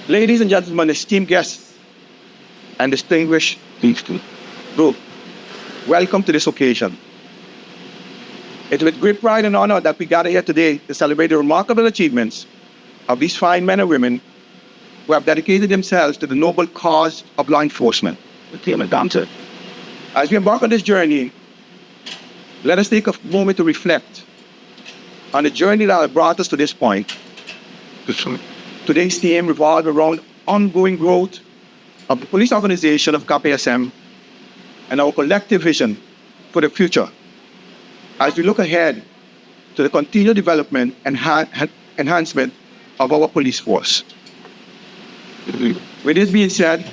Ladies and gentlemen, esteemed guests, and distinguished group, welcome to this occasion. It's with great pride and honor that we gather here today to celebrate the remarkable achievements of these fine men and women who have dedicated themselves to the noble cause of law enforcement. As we embark on this journey, let us take a moment to reflect on the journey that has brought us to this point. Today's theme revolves around ongoing growth of the police organization of KPSM and our collective vision for the future as we look ahead to the continued development and enhancement of our police force. With this being said,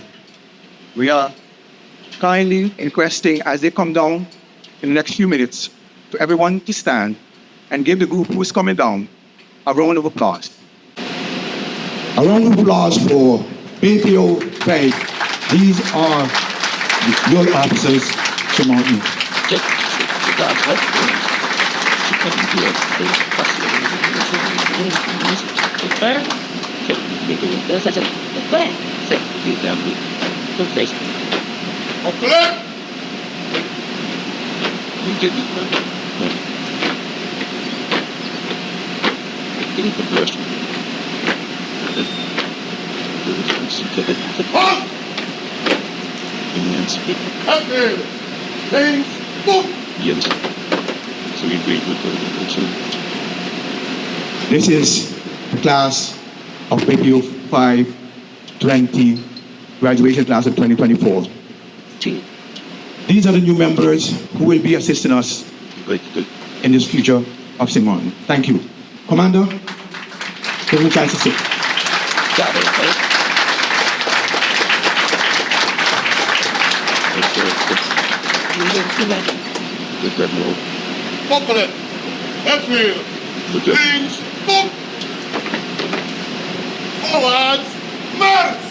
we are kindly requesting, as they come down in the next few minutes, to everyone to stand and give the group who is coming down a round of applause. A round of applause for BPO Faith. These are your officers, Simone. This is the class of BPO 520, graduation class of 2024. These are the new members who will be assisting us in this future of St. Martin. Thank you. Commander, give me a chance to sit. Buckle it. Left wheel. Wings. Book. Forwards. March.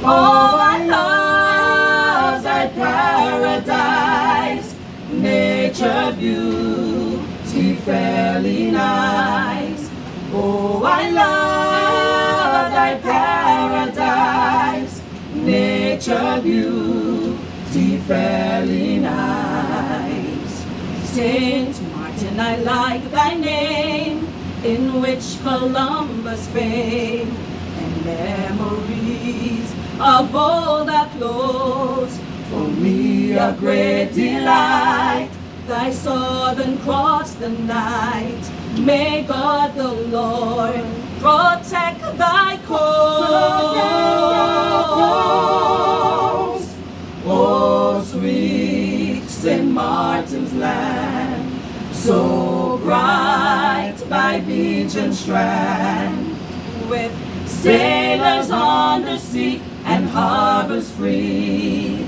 Oh, I love thy paradise, nature beauty fairly nice. Oh, I love thy paradise, nature beauty fairly nice. Saint Martin, I like thy name, in which Columbus fame and memories of old are close. For me a great delight, thy southern cross the night. May God the Lord protect thy coast. Oh, sweet St. Martin's land, so bright by beach and strand, with sailors on the sea and harbors free,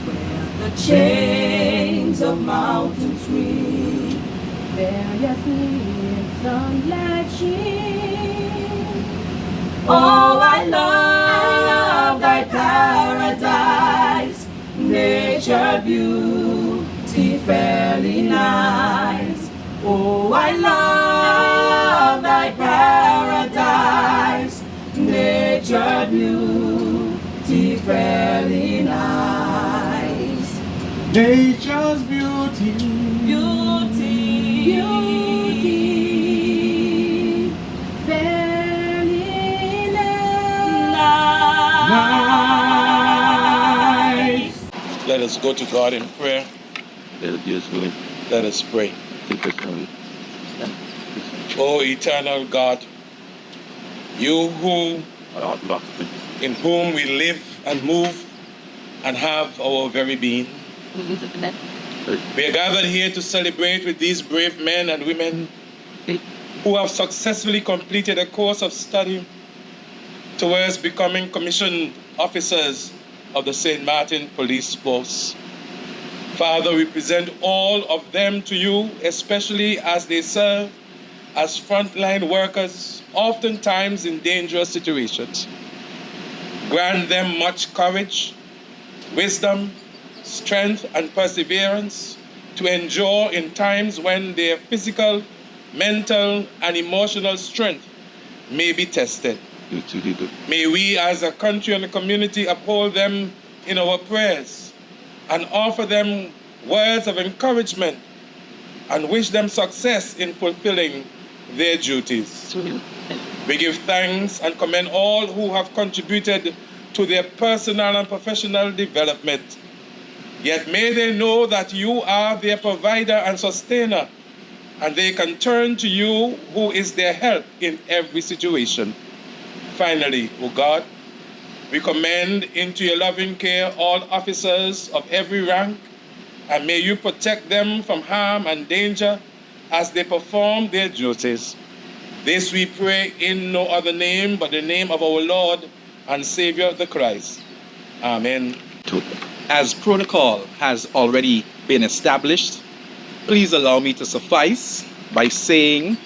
where the chains of mountains sweep. Variously sunlight sheen. Oh, I love thy paradise, nature beauty fairly nice. Oh, I love thy paradise, nature beauty fairly nice. Nature's beauty. Beauty fairly nice. Let us go to God in prayer. Let us pray. Oh, eternal God, you in whom we live and move and have our very being. We are gathered here to celebrate with these brave men and women who have successfully completed a course of study towards becoming commissioned officers of the St. Martin Police Force. Father, we present all of them to you, especially as they serve as frontline workers, oftentimes in dangerous situations. Grant them much courage, wisdom, strength, and perseverance to endure in times when their physical, mental, and emotional strength may be tested. May we as a country and a community uphold them in our prayers and offer them words of encouragement and wish them success in fulfilling their duties. We give thanks and commend all who have contributed to their personal and professional development. Yet may they know that you are their provider and sustainer, and they can turn to you who is their help in every situation. Finally, O God, we commend into your loving care all officers of every rank, and may you protect them from harm and danger as they perform their duties. This we pray in no other name but the name of our Lord and Savior, the Christ. Amen. As protocol has already been established, please allow me to suffice by saying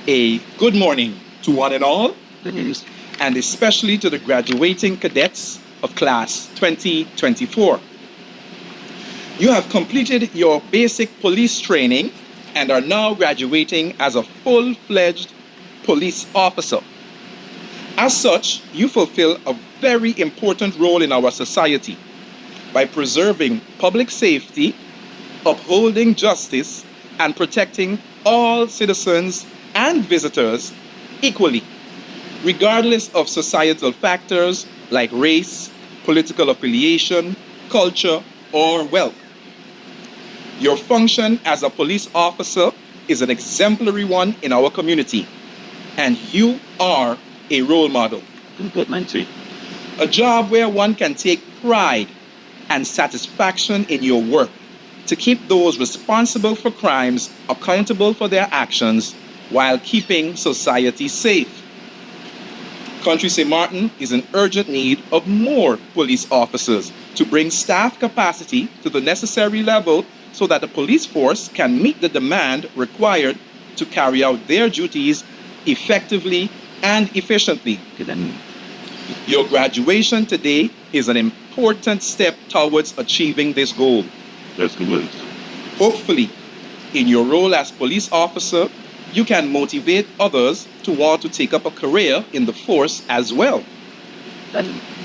a good morning to one and all, and especially to the graduating cadets of class 2024. You have completed your basic police training and are now graduating as a full-fledged police officer. As such, you fulfill a very important role in our society by preserving public safety, upholding justice, and protecting all citizens and visitors equally, regardless of societal factors like race, political affiliation, culture, or wealth. Your function as a police officer is an exemplary one in our community, and you are a role model. A job where one can take pride and satisfaction in your work to keep those responsible for crimes accountable for their actions while keeping society safe. Country St. Martin is in urgent need of more police officers to bring staff capacity to the necessary level so that the police force can meet the demand required to carry out their duties effectively and efficiently. Your graduation today is an important step towards achieving this goal. Hopefully, in your role as police officer, you can motivate others to want to take up a career in the force as well.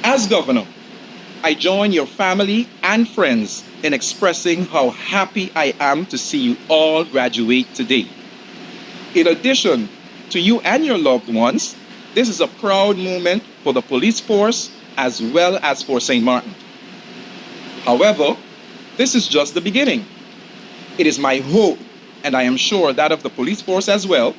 As governor, I join your family and friends in expressing how happy I am to see you all graduate today. In addition to you and your loved ones, this is a proud moment for the police force as well as for St. Martin. However, this is just the beginning. It is my hope, and I am sure that of the police force as well,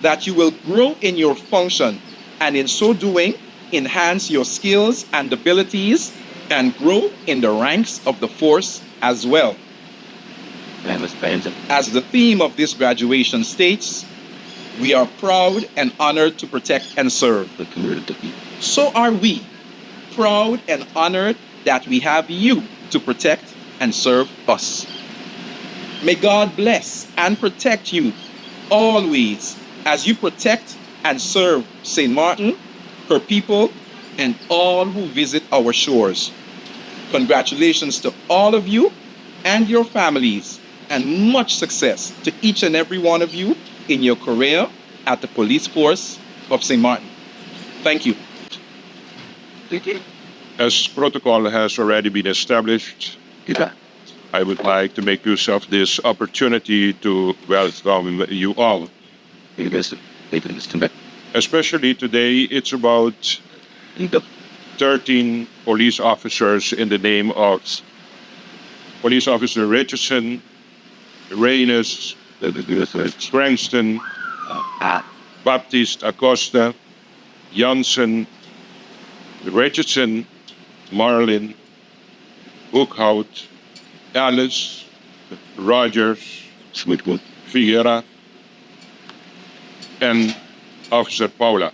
that you will grow in your function and in so doing enhance your skills and abilities and grow in the ranks of the force as well. As the theme of this graduation states, we are proud and honored to protect and serve. So are we, proud and honored that we have you to protect and serve us. May God bless and protect you always as you protect and serve St. Martin, her people, and all who visit our shores. Congratulations to all of you and your families, and much success to each and every one of you in your career at the police force of St. Martin. Thank you. As protocol has already been established, I would like to make use of this opportunity to welcome you all. Especially today, it's about 13 police officers in the name of Police Officer Richardson, Reynes, Cranston, Baptiste Acosta, Janssen, Richardson, Marlin, Hoekhout, Alice, Rogers, Figuera, and Officer Paula.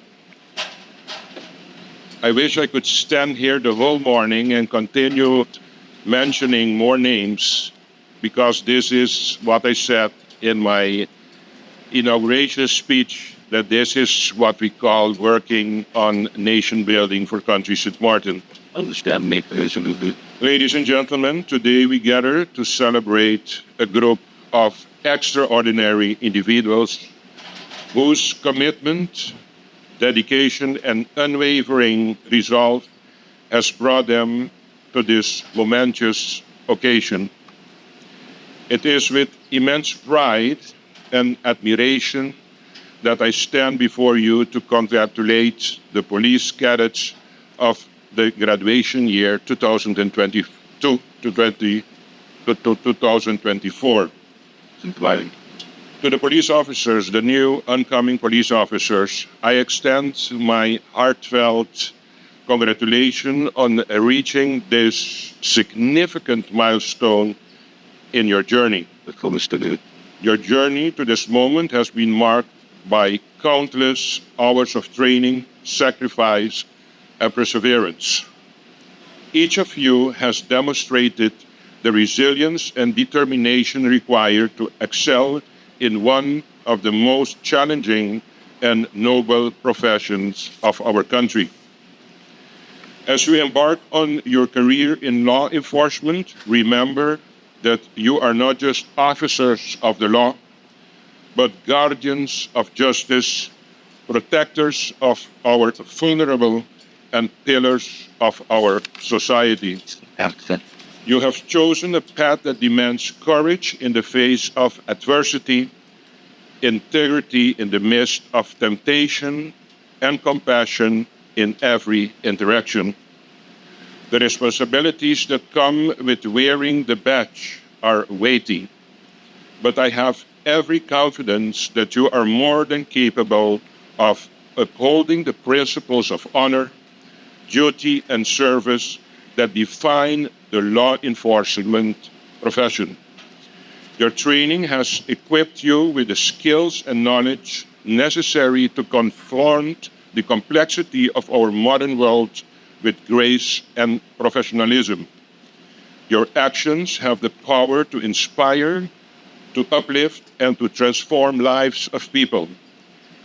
I wish I could stand here the whole morning and continue mentioning more names, because this is what I said in my inauguration speech, that this is what we call working on nation building for Country St. Martin. Ladies and gentlemen, today we gather to celebrate a group of extraordinary individuals whose commitment, dedication, and unwavering resolve has brought them to this momentous occasion. It is with immense pride and admiration that I stand before you to congratulate the police cadets of the graduation year 2022 to 2024. To the police officers, the new oncoming police officers, I extend my heartfelt congratulations on reaching this significant milestone in your journey. Your journey to this moment has been marked by countless hours of training, sacrifice, and perseverance. Each of you has demonstrated the resilience and determination required to excel in one of the most challenging and noble professions of our country. As you embark on your career in law enforcement, remember that you are not just officers of the law, but guardians of justice, protectors of our vulnerable, and pillars of our society. You have chosen a path that demands courage in the face of adversity, integrity in the midst of temptation, and compassion in every interaction. The responsibilities that come with wearing the badge are weighty, but I have every confidence that you are more than capable of upholding the principles of honor, duty, and service that define the law enforcement profession. Your training has equipped you with the skills and knowledge necessary to confront the complexity of our modern world with grace and professionalism. Your actions have the power to inspire, to uplift, and to transform lives of people.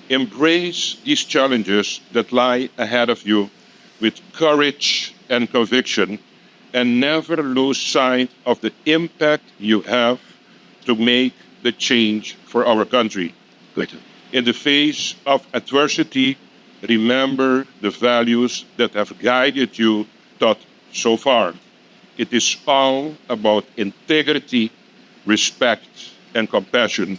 Embrace these challenges that lie ahead of you with courage and conviction, and never lose sight of the impact you have to make the change for our country. In the face of adversity, remember the values that have guided you thus so far. It is all about integrity, respect, and compassion.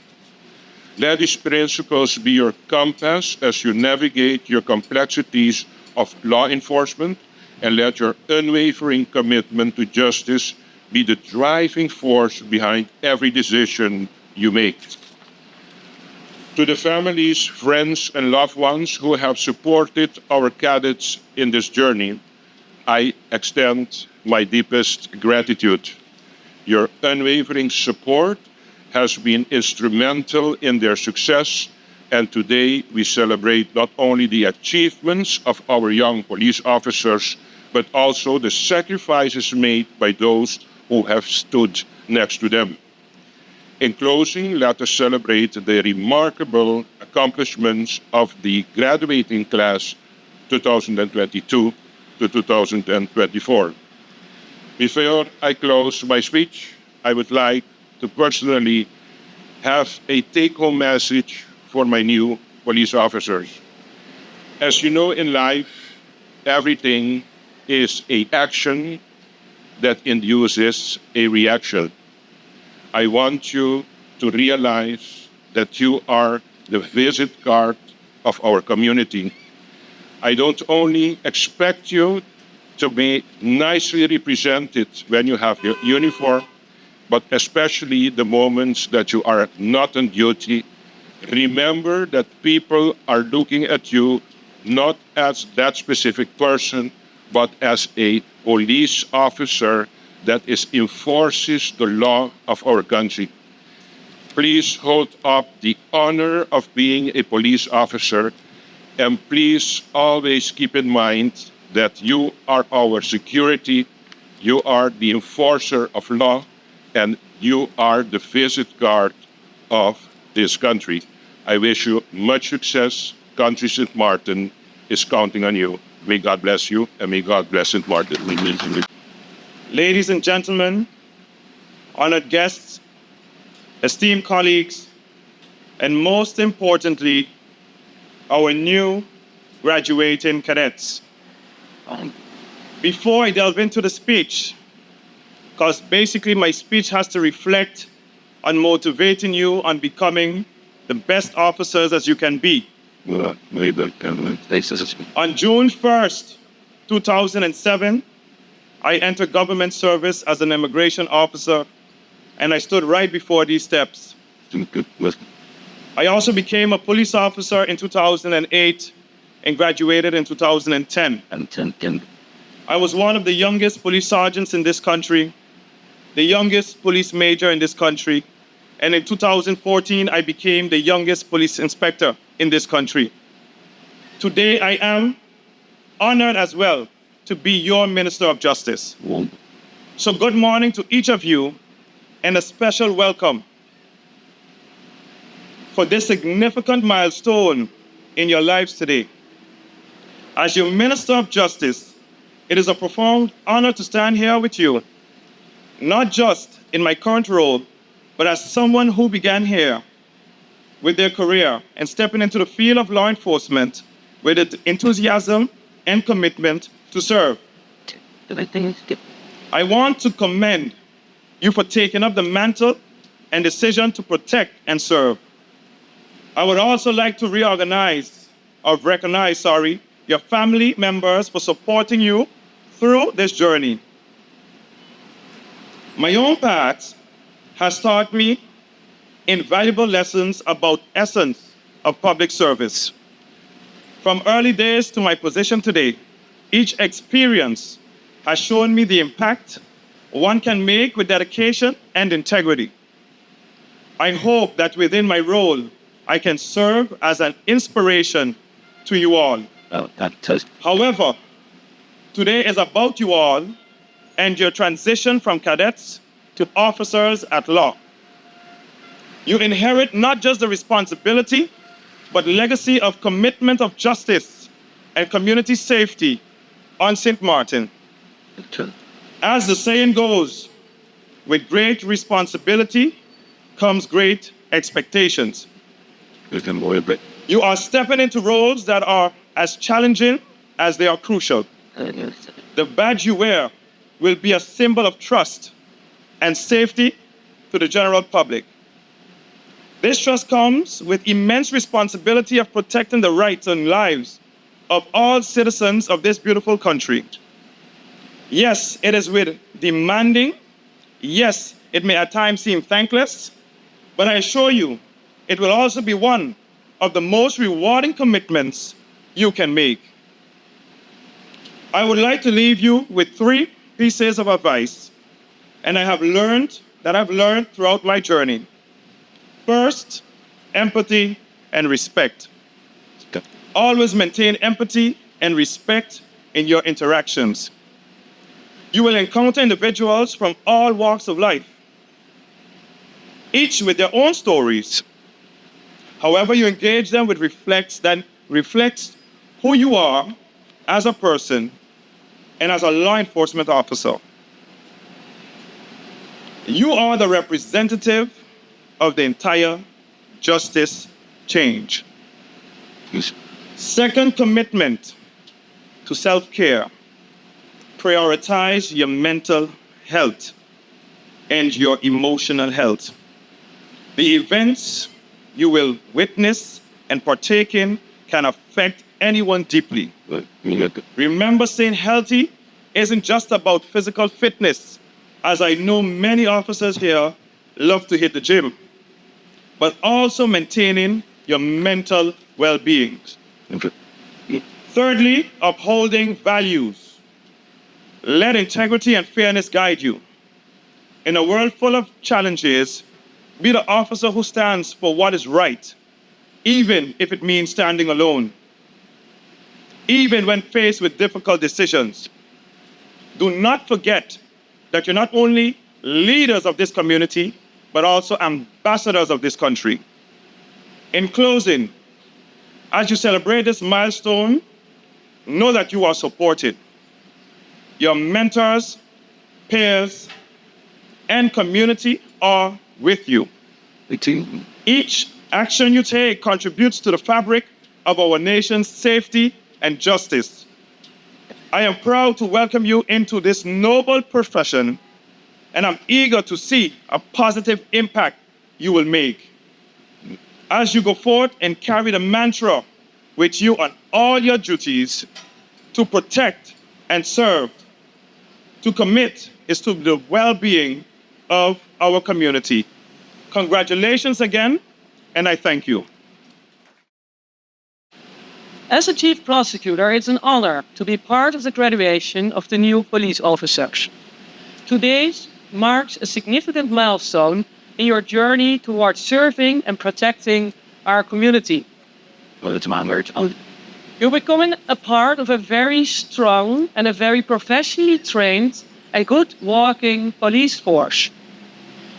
Let these principles be your compass as you navigate your complexities of law enforcement, and let your unwavering commitment to justice be the driving force behind every decision you make. To the families, friends, and loved ones who have supported our cadets in this journey, I extend my deepest gratitude. Your unwavering support has been instrumental in their success, and today we celebrate not only the achievements of our young police officers, but also the sacrifices made by those who have stood next to them. In closing, let us celebrate the remarkable accomplishments of the graduating class 2022 to 2024. Before I close my speech, I would like to personally have a take-home message for my new police officers. As you know, in life, everything is an action that induces a reaction. I want you to realize that you are the visit card of our community. I don't only expect you to be nicely represented when you have your uniform, but especially the moments that you are not on duty. Remember that people are looking at you not as that specific person, but as a police officer that enforces the law of our country. Please hold up the honor of being a police officer, and please always keep in mind that you are our security, you are the enforcer of law, and you are the visit card of this country. I wish you much success. Country St. Martin is counting on you. May God bless you, and may God bless St. Martin. Ladies and gentlemen, honored guests, esteemed colleagues, and most importantly, our new graduating cadets. Before I delve into the speech, because basically my speech has to reflect on motivating you on becoming the best officers as you can be. On June 1st, 2007, I entered government service as an immigration officer, and I stood right before these steps. I also became a police officer in 2008 and graduated in 2010. I was one of the youngest police sergeants in this country, the youngest police major in this country, and in 2014, I became the youngest police inspector in this country. Today, I am honored as well to be your Minister of Justice. So good morning to each of you, and a special welcome for this significant milestone in your lives today. As your Minister of Justice, it is a profound honor to stand here with you, not just in my current role, but as someone who began here with their career and stepping into the field of law enforcement with enthusiasm and commitment to serve. I want to commend you for taking up the mantle and decision to protect and serve. I would also like to recognize your family members for supporting you through this journey. My own path has taught me invaluable lessons about essence of public service. From early days to my position today, each experience has shown me the impact one can make with dedication and integrity. I hope that within my role, I can serve as an inspiration to you all. However, today is about you all and your transition from cadets to officers at law. You inherit not just the responsibility, but legacy of commitment of justice and community safety on St. Martin. As the saying goes, with great responsibility comes great expectations. You are stepping into roles that are as challenging as they are crucial. The badge you wear will be a symbol of trust and safety to the general public. This trust comes with immense responsibility of protecting the rights and lives of all citizens of this beautiful country. Yes, it is with demanding. Yes, it may at times seem thankless, but I assure you, it will also be one of the most rewarding commitments you can make. I would like to leave you with 3 pieces of advice, and I've learned throughout my journey. First, empathy and respect. Always maintain empathy and respect in your interactions. You will encounter individuals from all walks of life, each with their own stories. However you engage them reflects who you are as a person and as a law enforcement officer. You are the representative of the entire justice change. Second, commitment to self-care. Prioritize your mental health and your emotional health. The events you will witness and partake in can affect anyone deeply. Remember, staying healthy isn't just about physical fitness, as I know many officers here love to hit the gym, but also maintaining your mental well-being. Thirdly, upholding values. Let integrity and fairness guide you. In a world full of challenges, be the officer who stands for what is right, even if it means standing alone. Even when faced with difficult decisions, do not forget that you're not only leaders of this community, but also ambassadors of this country. In closing, as you celebrate this milestone, know that you are supported. Your mentors, peers, and community are with you. Each action you take contributes to the fabric of our nation's safety and justice. I am proud to welcome you into this noble profession, and I'm eager to see a positive impact you will make. As you go forth and carry the mantra with you on all your duties to protect and serve, to commit is to the well-being of our community. Congratulations again, and I thank you. As a chief prosecutor, it's an honor to be part of the graduation of the new police officers. Today marks a significant milestone in your journey towards serving and protecting our community. You're becoming a part of a very strong and a very professionally trained and good working police force.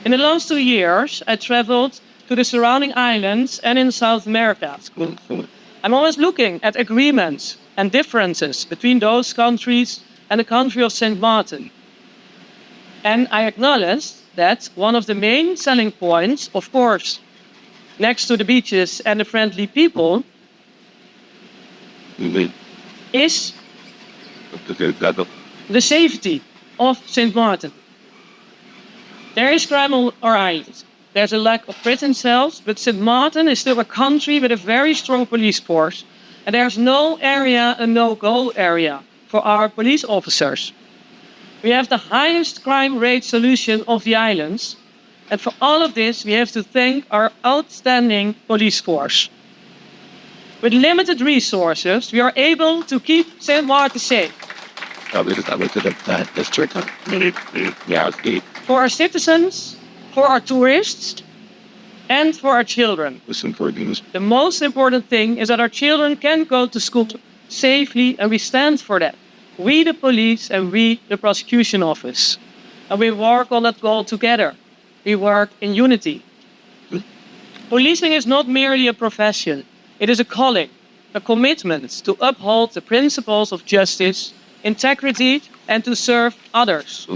In the last 2 years, I traveled to the surrounding islands and in South America. I'm always looking at agreements and differences between those countries and the country of St. Martin. And I acknowledge that one of the main selling points, of course, next to the beaches and the friendly people, is the safety of St. Martin. There is crime on our island. There's a lack of prison cells, but St. Martin is still a country with a very strong police force, and there's no area, a no-go area for our police officers. We have the highest crime rate solution of the islands, and for all of this, we have to thank our outstanding police force. With limited resources, we are able to keep St. Martin safe. For our citizens, for our tourists, and for our children. The most important thing is that our children can go to school safely, and we stand for that. We, the police, and we, the prosecution office. And we work on that goal together. We work in unity. Policing is not merely a profession. It is a calling, a commitment to uphold the principles of justice, integrity, and to serve others.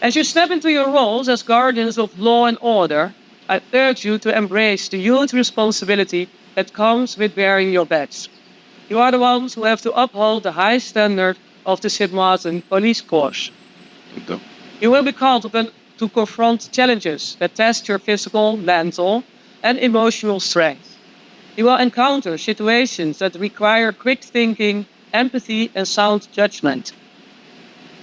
As you step into your roles as guardians of law and order, I urge you to embrace the huge responsibility that comes with wearing your badge. You are the ones who have to uphold the high standard of the St. Martin Police Force. You will be called upon to confront challenges that test your physical, mental, and emotional strength. You will encounter situations that require quick thinking, empathy, and sound judgment.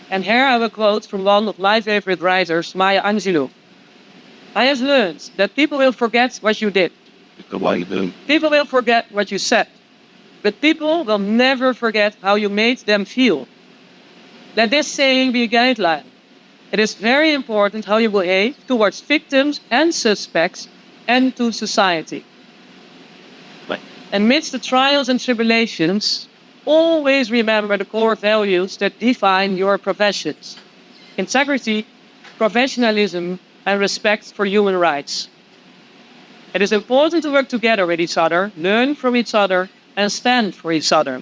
And here I will quote from one of my favorite writers, Maya Angelou. I have learned that people will forget what you did. People will forget what you said. But people will never forget how you made them feel. Let this saying be a guideline. It is very important how you behave towards victims and suspects and to society. Amidst the trials and tribulations, always remember the core values that define your professions: integrity, professionalism, and respect for human rights. It is important to work together with each other, learn from each other, and stand for each other.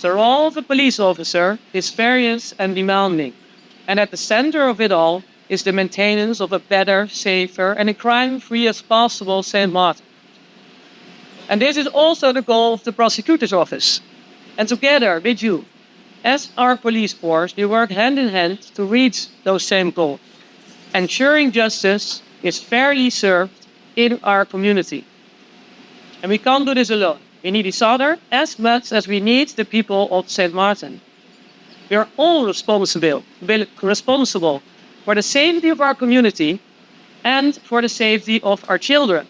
The role of a police officer is various and demanding, and at the center of it all is the maintenance of a better, safer, and a crime-free as possible St. Martin. And this is also the goal of the prosecutor's office. And together with you, as our police force, we work hand in hand to reach those same goals, ensuring justice is fairly served in our community. And we can't do this alone. We need each other as much as we need the people of St. Martin. We are all responsible for the safety of our community and for the safety of our children.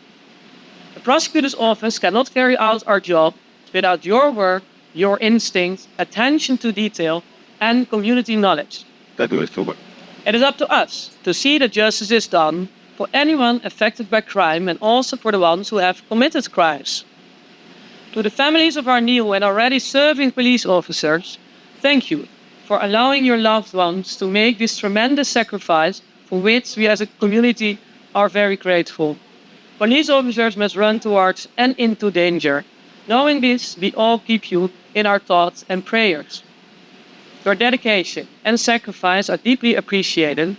The prosecutor's office cannot carry out our job without your work, your instinct, attention to detail, and community knowledge. It is up to us to see that justice is done for anyone affected by crime and also for the ones who have committed crimes. To the families of our new and already serving police officers, thank you for allowing your loved ones to make this tremendous sacrifice for which we as a community are very grateful. Police officers must run towards and into danger, Knowing this, we all keep you in our thoughts and prayers. Your dedication and sacrifice are deeply appreciated,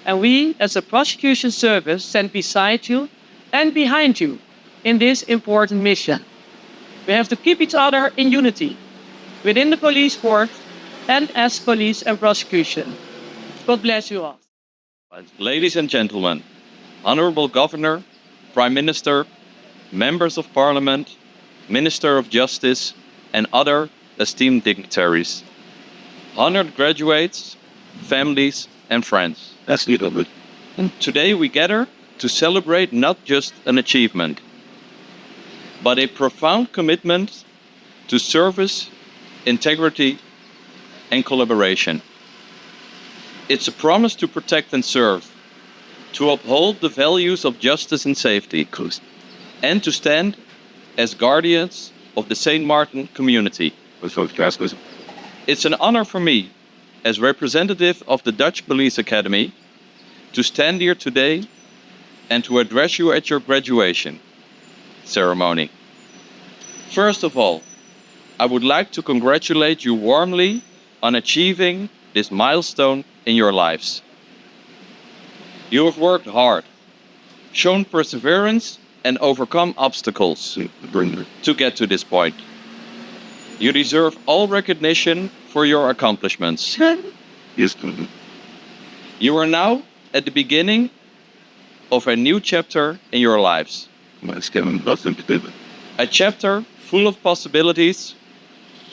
and we, as a prosecution service, stand beside you and behind you in this important mission. We have to keep each other in unity within the police force and as police and prosecution. God bless you all. Ladies and gentlemen, Honorable Governor, Prime Minister, Members of Parliament, Minister of Justice, and other esteemed dignitaries, honored graduates, families, and friends. That's little bit. Today we gather to celebrate not just an achievement, but a profound commitment to service, integrity, and collaboration. It's a promise to protect and serve, to uphold the values of justice and safety, and to stand as guardians of the St. Martin community. It's an honor for me, as representative of the Dutch Police Academy, to stand here today and to address you at your graduation ceremony. First of all, I would like to congratulate you warmly on achieving this milestone in your lives. You have worked hard, shown perseverance, and overcome obstacles to get to this point. You deserve all recognition for your accomplishments. You are now at the beginning of a new chapter in your lives. A chapter full of possibilities,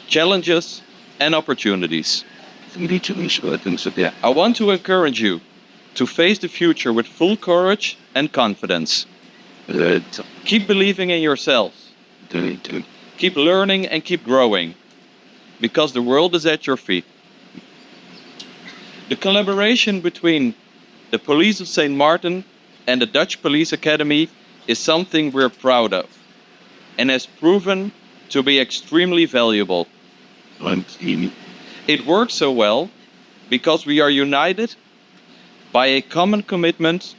challenges, and opportunities. I want to encourage you to face the future with full courage and confidence. Keep believing in yourselves. Keep learning and keep growing, because the world is at your feet. The collaboration between the Police of St. Martin and the Dutch Police Academy is something we're proud of, and has proven to be extremely valuable. It works so well because we are united by a common commitment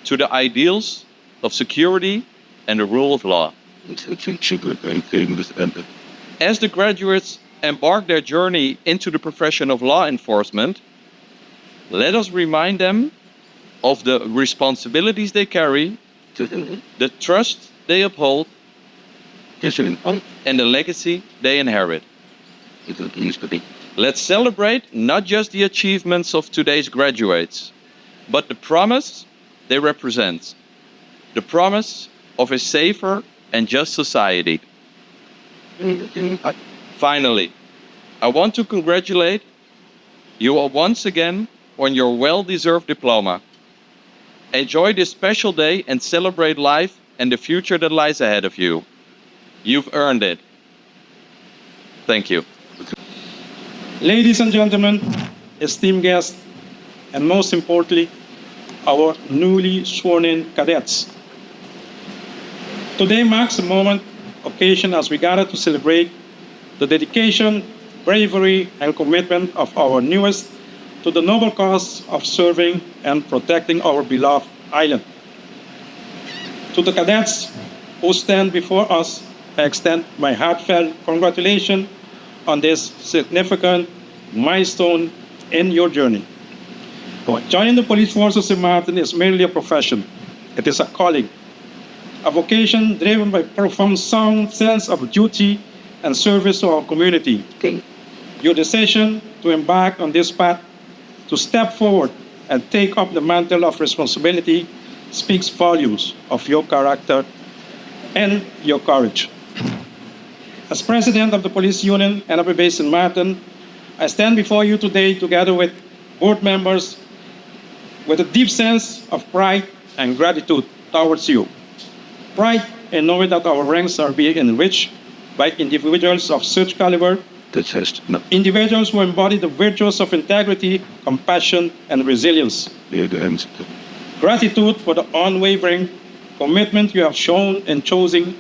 to the ideals of security and the rule of law. As the graduates embark their journey into the profession of law enforcement, let us remind them of the responsibilities they carry, the trust they uphold, and the legacy they inherit. Let's celebrate not just the achievements of today's graduates, but the promise they represent. The promise of a safer and just society. Finally, I want to congratulate you all once again on your well-deserved diploma. Enjoy this special day and celebrate life and the future that lies ahead of you. You've earned it. Thank you. Ladies and gentlemen, esteemed guests, and most importantly, our newly sworn-in cadets. Today marks a moment, occasion as we gather to celebrate the dedication, bravery, and commitment of our newest to the noble cause of serving and protecting our beloved island. To the cadets who stand before us, I extend my heartfelt congratulations on this significant milestone in your journey. Joining the police force of St. Martin is merely a profession. It is a calling, a vocation driven by a profound sense of duty and service to our community. Your decision to embark on this path, to step forward and take up the mantle of responsibility, speaks volumes of your character and your courage. As president of the Police Union, NFB based in Martin, I stand before you today together with board members with a deep sense of pride and gratitude towards you. Pride in knowing that our ranks are being enriched by individuals of such caliber, individuals who embody the virtues of integrity, compassion, and resilience. Gratitude for the unwavering commitment you have shown in choosing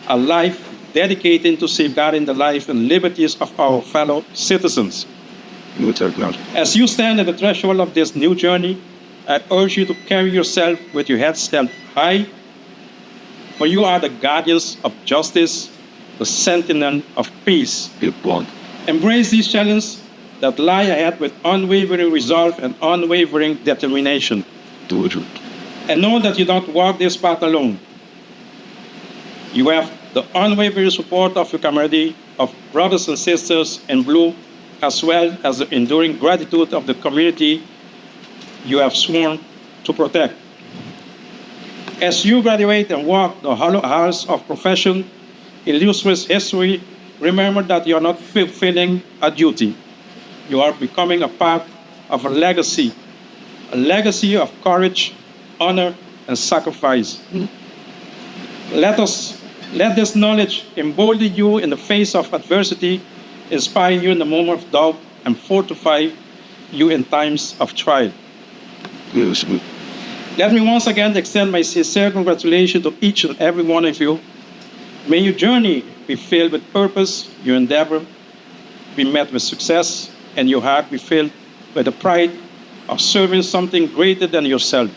a life dedicated to safeguarding the life and liberties of our fellow citizens. As you stand at the threshold of this new journey, I urge you to carry yourself with your heads held high, for you are the guardians of justice, the sentinel of peace. Embrace these challenges that lie ahead with unwavering resolve and unwavering determination. And know that you don't walk this path alone. You have the unwavering support of your camaraderie, of brothers and sisters in blue, as well as the enduring gratitude of the community you have sworn to protect. As you graduate and walk the hollow halls of profession, illustrious history, remember that you are not fulfilling a duty. You are becoming a part of a legacy of courage, honor, and sacrifice. Let this knowledge embolden you in the face of adversity, inspire you in the moment of doubt, and fortify you in times of trial. Let me once again extend my sincere congratulations to each and every one of you. May your journey be filled with purpose, your endeavor be met with success, and your heart be filled with the pride of serving something greater than yourself.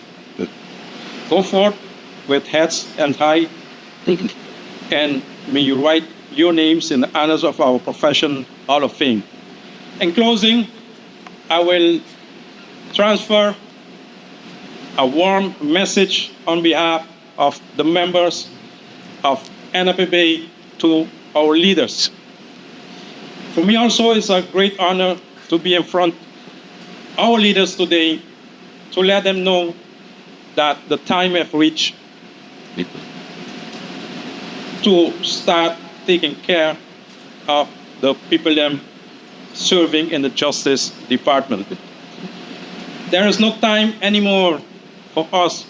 Go forth with heads held high, and may you write your names in the annals of our profession Hall of Fame. In closing, I will transfer a warm message on behalf of the members of NFPB to our leaders. For me also, it's a great honor to be in front of our leaders today to let them know that the time has reached to start taking care of the people them serving in the Justice Department. There is no time anymore for us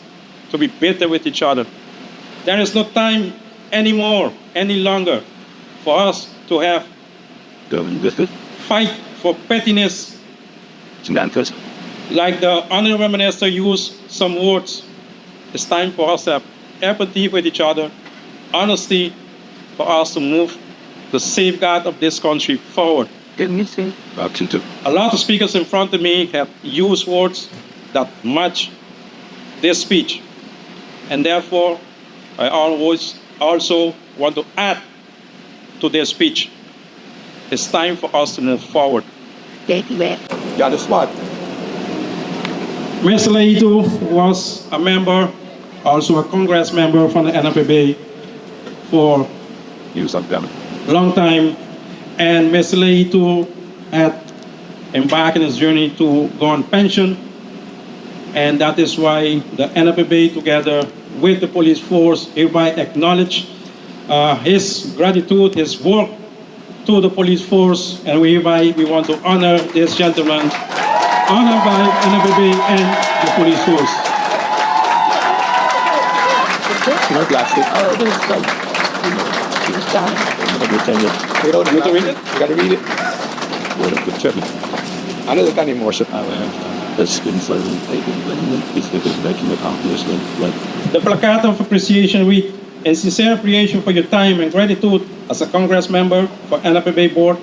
to be bitter with each other. There is no time anymore, any longer, for us to have fight for pettiness. Like the Honorable Minister used some words, it's time for us to have empathy with each other, honesty, for us to move the safeguard of this country forward. A lot of speakers in front of me have used words that match this speech. And therefore, I always also want to add to their speech. It's time for us to move forward. Got the spot. Mr. Laito was a member, also a Congress member from the NFPB for a long time. And Mr. Laito had embarked on his journey to go on pension. And that is why the NFPB, together with the police force, hereby acknowledge his gratitude, his work to the police force. And we want to honor this gentleman, honored by NFPB and the police force. No plastic. You don't need to read it? You gotta read it. I know there's any more. The placard of appreciation reads, "In sincere appreciation for your time and gratitude as a Congress member for NFPB Board,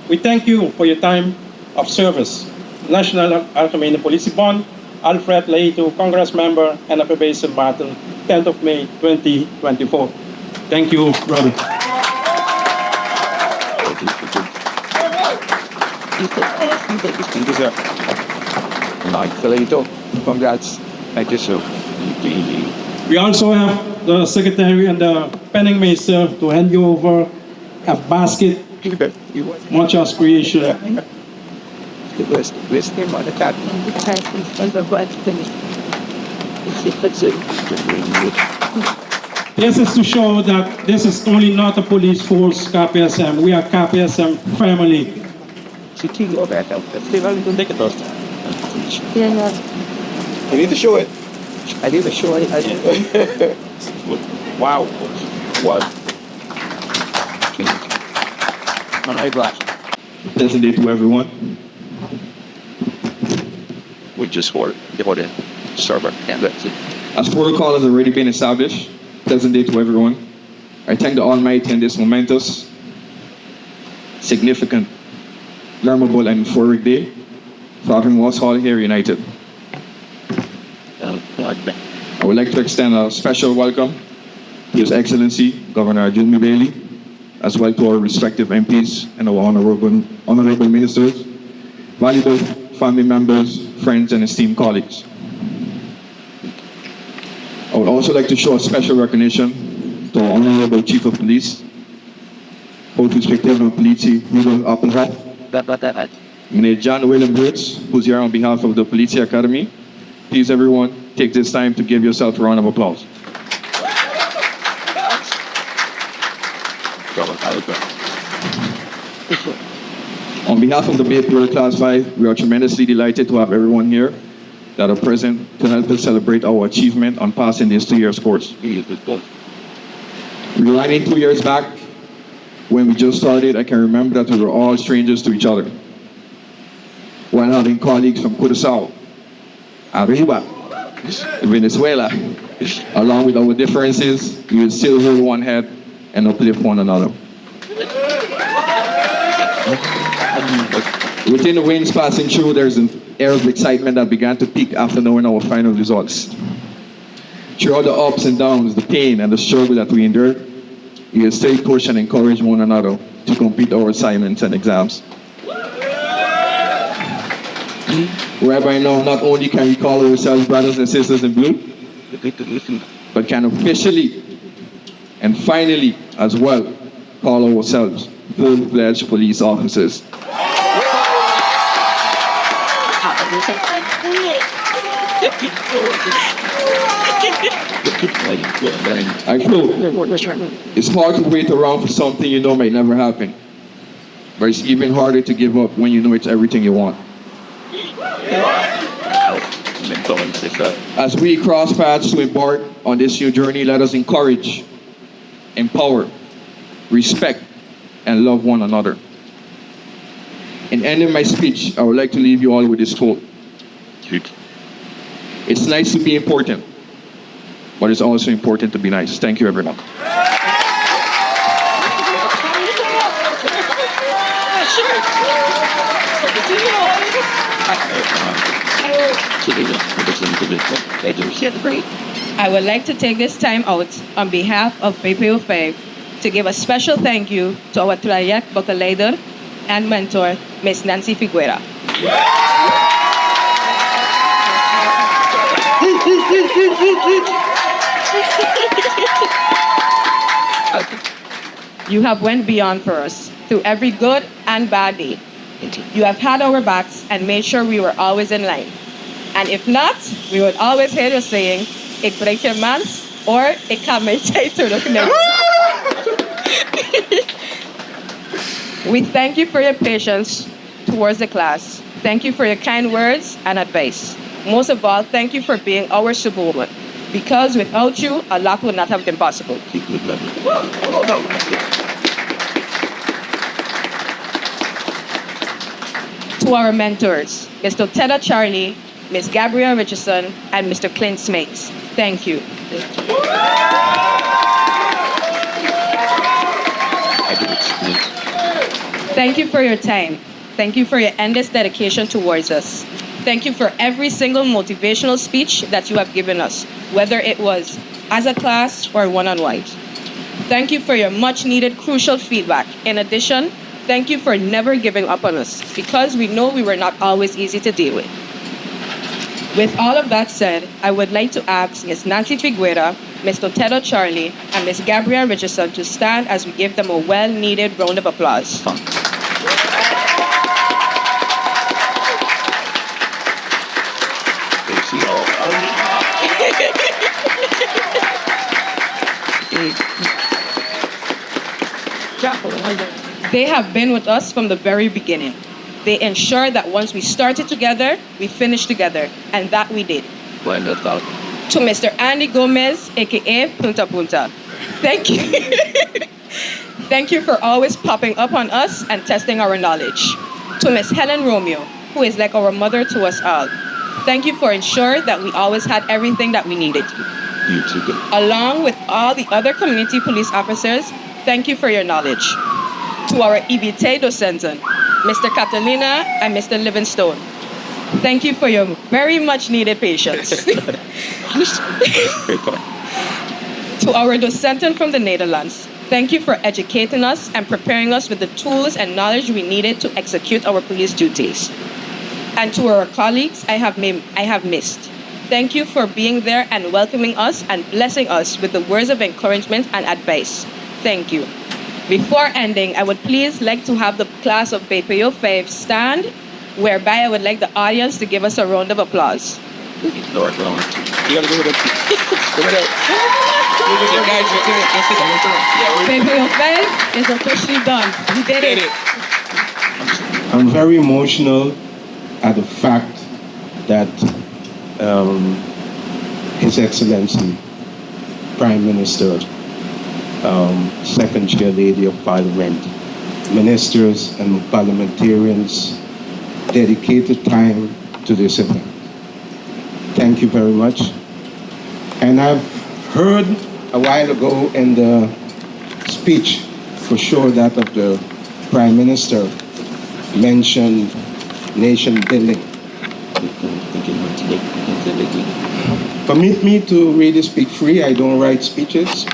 we thank you for your time of service. National Alcamena Police Bond, Alfred Laito, Congress member, NFPB St. Martin, 10th of May, 2024. Thank you, brother. Thank you, sir. Congrats. Thank you, sir. We also have the secretary and the penning master to hand you over a basket, much aspiration. This is to show that this is only not a police force, KPSM. We are KPSM family. You need to show it. I need to show it. Wow. What? On eyeglass. Pleasant day to everyone. We just for the server. Yeah, that's it. As protocol has already been established, pleasant day to everyone. I thank the Almighty in this momentous, significant, memorable, and euphoric day for having us all here united. I would like to extend a special welcome to His Excellency Governor Jimmy Bailey, as well to our respective MPs and our honorable ministers, valuable family members, friends, and esteemed colleagues. I would also like to show a special recognition to our Honorable Chief of Police, Holt Inspector of Police Rudolf Appelhoff, Mr. John William Hertz, who's here on behalf of the Police Academy. Please, everyone, take this time to give yourself a round of applause. On behalf of the Bay Bureau Class 5, we are tremendously delighted to have everyone here that are present to help us celebrate our achievement on passing this 2-year course. Rewinding 2 years back, when we just started, I can remember that we were all strangers to each other. While having colleagues from Curaçao, Aruba, Venezuela, along with our differences, we would still hold one head and uplift one another. Within the winds passing through, there's an air of excitement that began to peak after knowing our final results. Throughout the ups and downs, the pain and the struggle that we endured, we would stay push and encourage one another to complete our assignments and exams. Whereby now not only can we call ourselves brothers and sisters in blue, but can officially and finally as well call ourselves full-fledged police officers. I feel it's hard to wait around for something you know might never happen, but it's even harder to give up when you know it's everything you want. As we cross paths to embark on this new journey, let us encourage, empower, respect, and love one another. In ending my speech, I would like to leave you all with this quote. It's nice to be important, but it's also important to be nice. Thank you, everyone. I would like to take this time out on behalf of PPO 5 to give a special thank you to our traject Baccalaureate and mentor, Ms. Nancy Figuera. You have went beyond for us through every good and bad day. You have had our backs and made sure we were always in line. And if not, we would always hear you saying, "Ik breek je mans," or "Ik ga met je terugnemen." We thank you for your patience towards the class. Thank you for your kind words and advice. Most of all, thank you for being our superwoman. Because without you, a lot would not have been possible. To our mentors, Mr. Tedda Charlie, Ms. Gabrielle Richardson, and Mr. Clint Smakes, thank you. Thank you for your time. Thank you for your endless dedication towards us. Thank you for every single motivational speech that you have given us, whether it was as a class or one-on-one. Thank you for your much-needed crucial feedback. In addition, thank you for never giving up on us, because we know we were not always easy to deal with. With all of that said, I would like to ask Ms. Nancy Figuera, Mr. Tedda Charlie, and Ms. Gabrielle Richardson to stand as we give them a well-needed round of applause. They have been with us from the very beginning. They ensured that once we started together, we finished together, and that we did. To Mr. Andy Gomez, aka Punta Punta, thank you. Thank you for always popping up on us and testing our knowledge. To Ms. Helen Romeo, who is like our mother to us all, thank you for ensuring that we always had everything that we needed. Along with all the other community police officers, thank you for your knowledge. To our EBT docenten, Mr. Catalina and Mr. Livingstone, thank you for your very much needed patience. To our docenten from the Netherlands, Thank you for educating us and preparing us with the tools and knowledge we needed to execute our police duties. And to our colleagues I have missed, thank you for being there and welcoming us and blessing us with the words of encouragement and advice. Thank you. Before ending, I would please like to have the class of BPO 5 stand, whereby I would like the audience to give us a round of applause. Lord, Lord. You gotta go with it. Go with it. BPO 5 is officially done. We did it. I'm very emotional at the fact that His Excellency, Prime Minister, Second Chair Lady of Parliament, ministers and parliamentarians dedicated time to this event. Thank you very much. And I've heard a while ago in the speech, for sure that of the Prime Minister, mentioned nation building. Permit me to really speak free. I don't write speeches.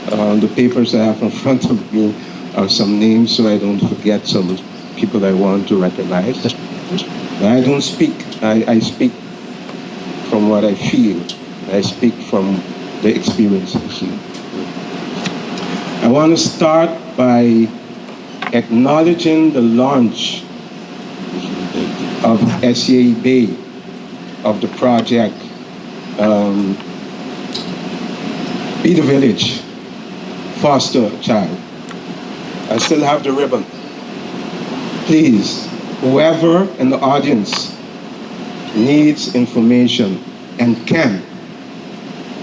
The papers I have in front of me are some names, so I don't forget some people I want to recognize. But I don't speak. I speak from what I feel. I speak from the experiences. I want to start by acknowledging the launch of SCA Bay of the project Be the Village, foster child. I still have the ribbon. Please, whoever in the audience needs information and can,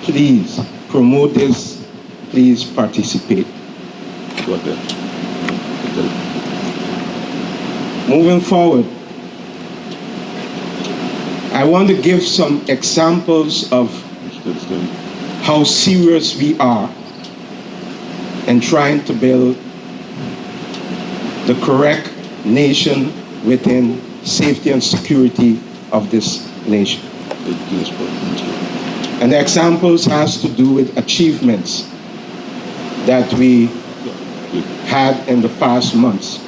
please promote this, please participate. Moving forward, I want to give some examples of how serious we are in trying to build the correct nation within safety and security of this nation. And the examples has to do with achievements that we had in the past months.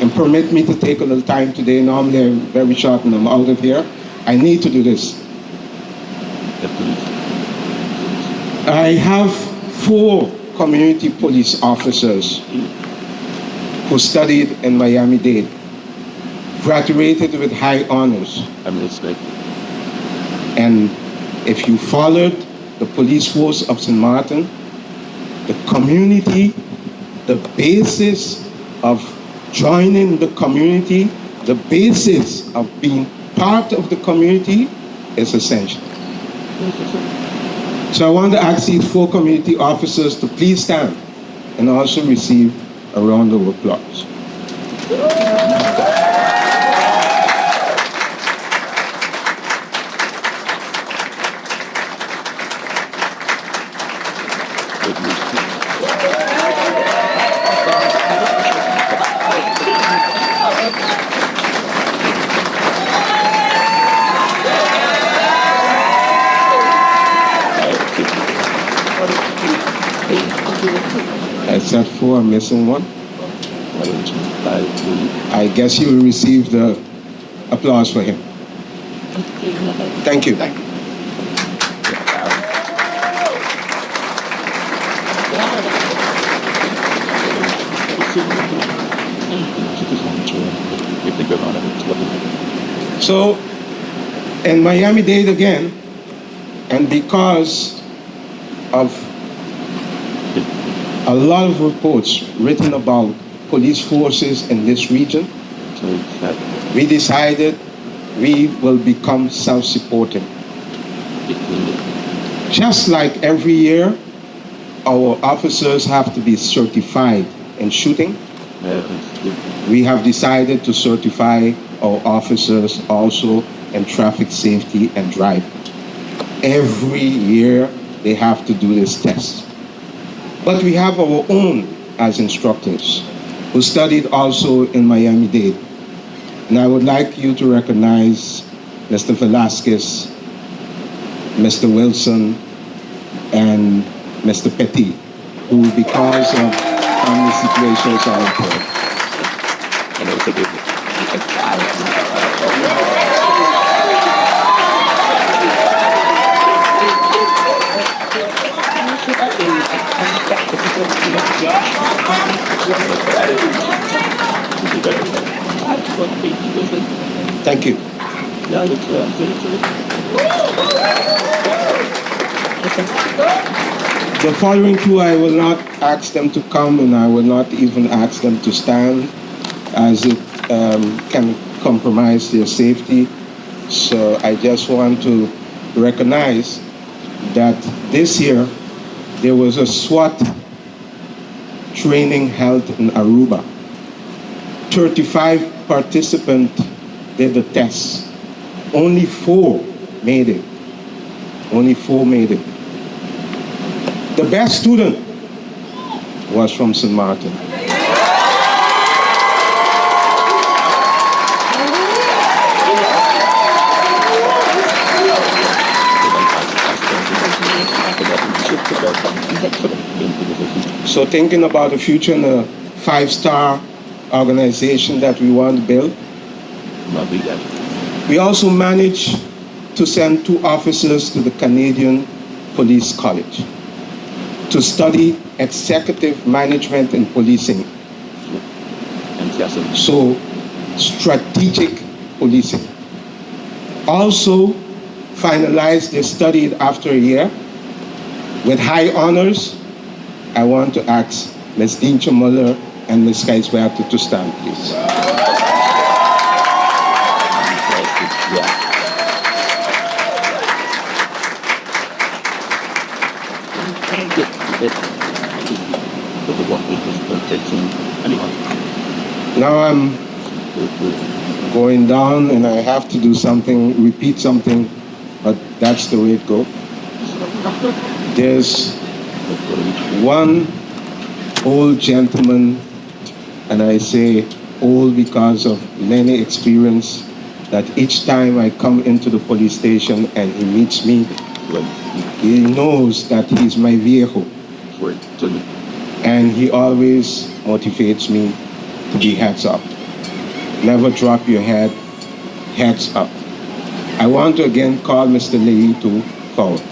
And permit me to take a little time today. Normally I'm very short and I'm out of here. I need to do this. I have 4 community police officers who studied in Miami-Dade, graduated with high honors. And if you followed the police force of St. Martin, the community, the basis of joining the community, the basis of being part of the community is essential. So I want to ask these 4 community officers to please stand and also receive a round of applause. I said 4, I'm missing one. I guess you will receive the applause for him. Thank you. So, in Miami-Dade again, and because of a lot of reports written about police forces in this region, we decided we will become self-supporting. Just like every year, our officers have to be certified in shooting. We have decided to certify our officers also in traffic safety and driving. Every year, they have to do this test. But we have our own as instructors who studied also in Miami-Dade. And I would like you to recognize Mr. Velasquez, Mr. Wilson, and Mr. Petit. who, because of family situations, are employed. Thank you. The following two, I will not ask them to come, and I will not even ask them to stand, as it can compromise their safety. So I just want to recognize that this year there was a SWAT training held in Aruba. 35 participants did the test. Only 4 made it. Only 4 made it. The best student was from St. Martin. So thinking about the future and a 5-star organization that we want to build, we also managed to send 2 officers to the Canadian Police College to study executive management and policing. So, strategic policing. Also, finalized their study after a year with high honors. I want to ask Ms. Dinsha Muller and Ms. Keisberger to stand, please. Now I'm going down and I have to do something, repeat something, but that's the way it goes. There's one old gentleman, and I say old because of many experience, that each time I come into the police station and he meets me, he knows that he's my viejo. And he always motivates me to be heads up. Never drop your head, heads up. I want to again call Mr. Leito forward.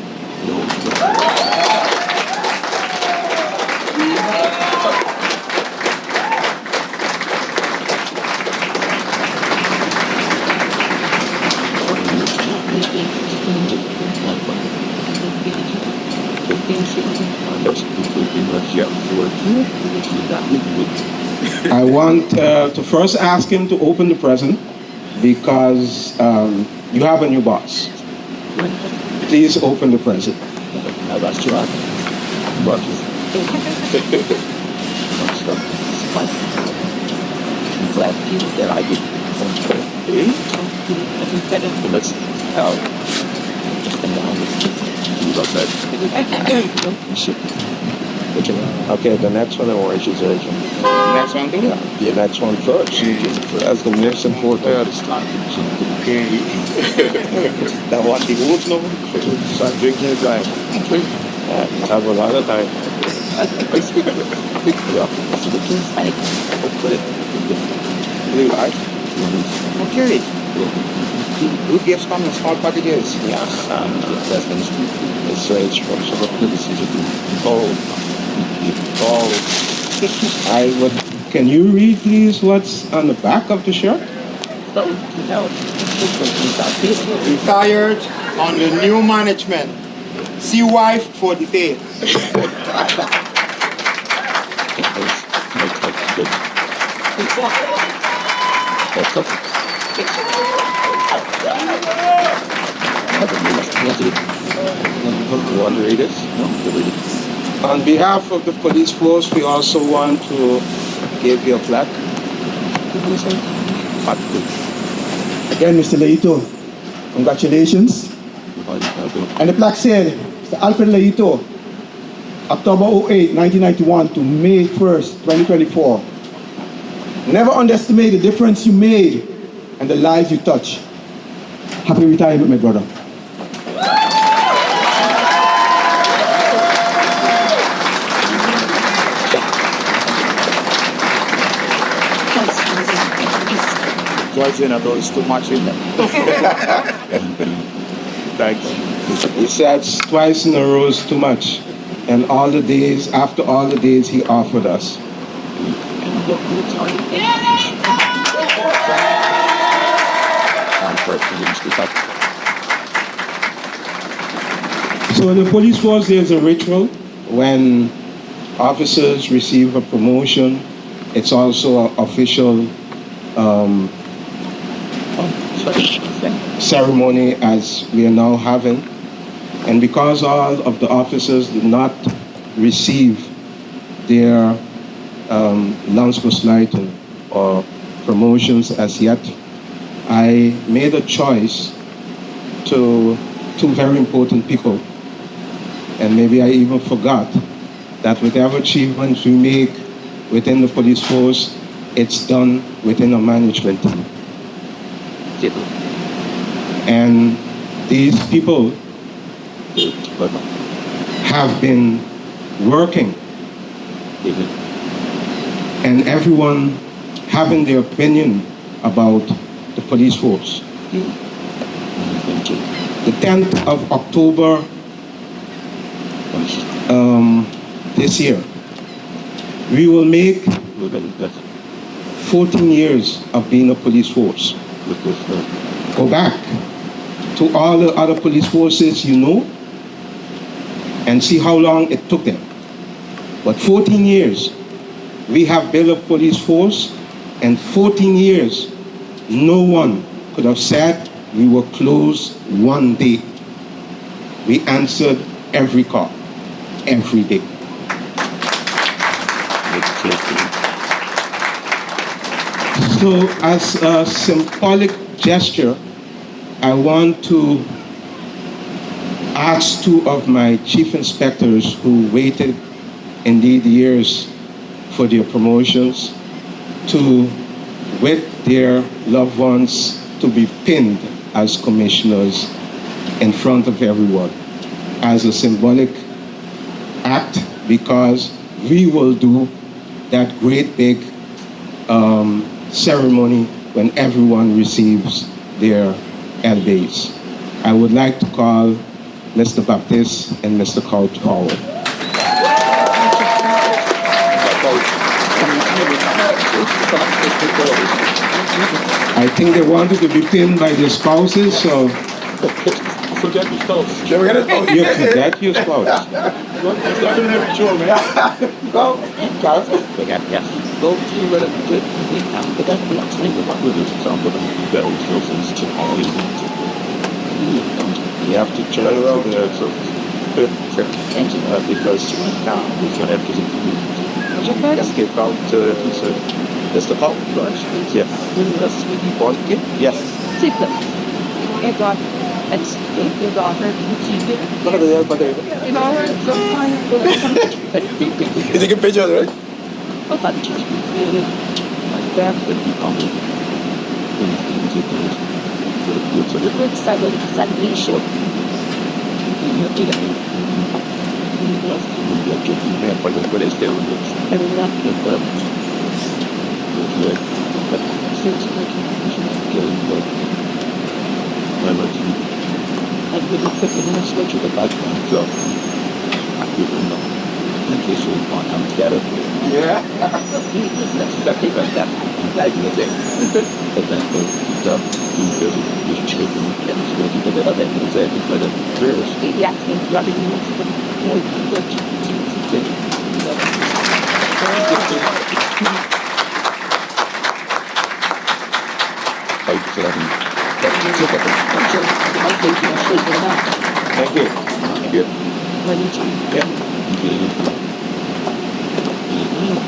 I want to first ask him to open the present because you have a new boss. Please open the present. Okay, the next one I want is urgent. Next one, Yeah, the next one first. That's the most important. That what he won't know. Start drinking his life. Have a lot of time. Blue light. Okay. Good gifts come in small packages. Yes, it's strange from I would. Can you read, please, what's on the back of the shirt? Retired on the new management. See wife for details. On behalf of the police force, we also want to give you a plaque. Again, Mr. Leito, congratulations. And the plaque said, Mr. Alfred Leito, October 08, 1991 to May 1st, 2024. Never underestimate the difference you made and the lives you touch. Happy retirement, my brother. Twice in a row is too much, isn't it? Thanks. He said twice in a row is too much. And all the days, after all the days he offered us. So in the police force, there's a ritual when officers receive a promotion. It's also an official ceremony as we are now having. And because all of the officers did not receive their Landsbesleutung or promotions as yet, I made a choice to two very important people. And maybe I even forgot that whatever achievements we make within the police force, it's done within a management team. And these people have been working, and everyone having their opinion about the police force. The 10th of October this year, we will make 14 years of being a police force. Go back to all the other police forces you know and see how long it took them. But 14 years, we have built a police force, and 14 years, no one could have said we were closed one day. We answered every call, every day. So as a symbolic gesture, I want to ask two of my chief inspectors who waited indeed years for their promotions to, with their loved ones, to be pinned as commissioners in front of everyone as a symbolic act, because we will do that great big ceremony when everyone receives their LBs. I would like to call Mr. Baptiste and Mr. Couch forward. I think they wanted to be pinned by their spouses, so Forget your spouse. you forget your spouse. Go. Go to the good You have to turn around there, so because now we can have to give out to Mr. Paul first. Yeah. Yes. Look at the other. You take a picture, right?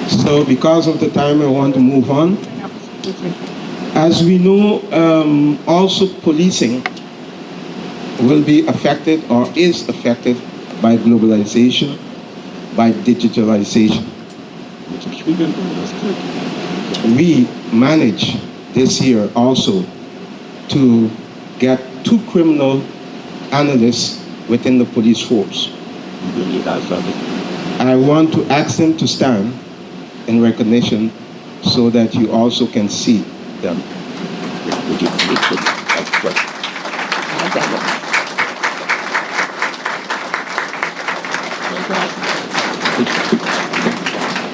So because of the time, I want to move on. As we know, also policing will be affected or is affected by globalization, by digitalization. We managed this year also to get 2 criminal analysts within the police force. I want to ask them to stand in recognition so that you also can see them.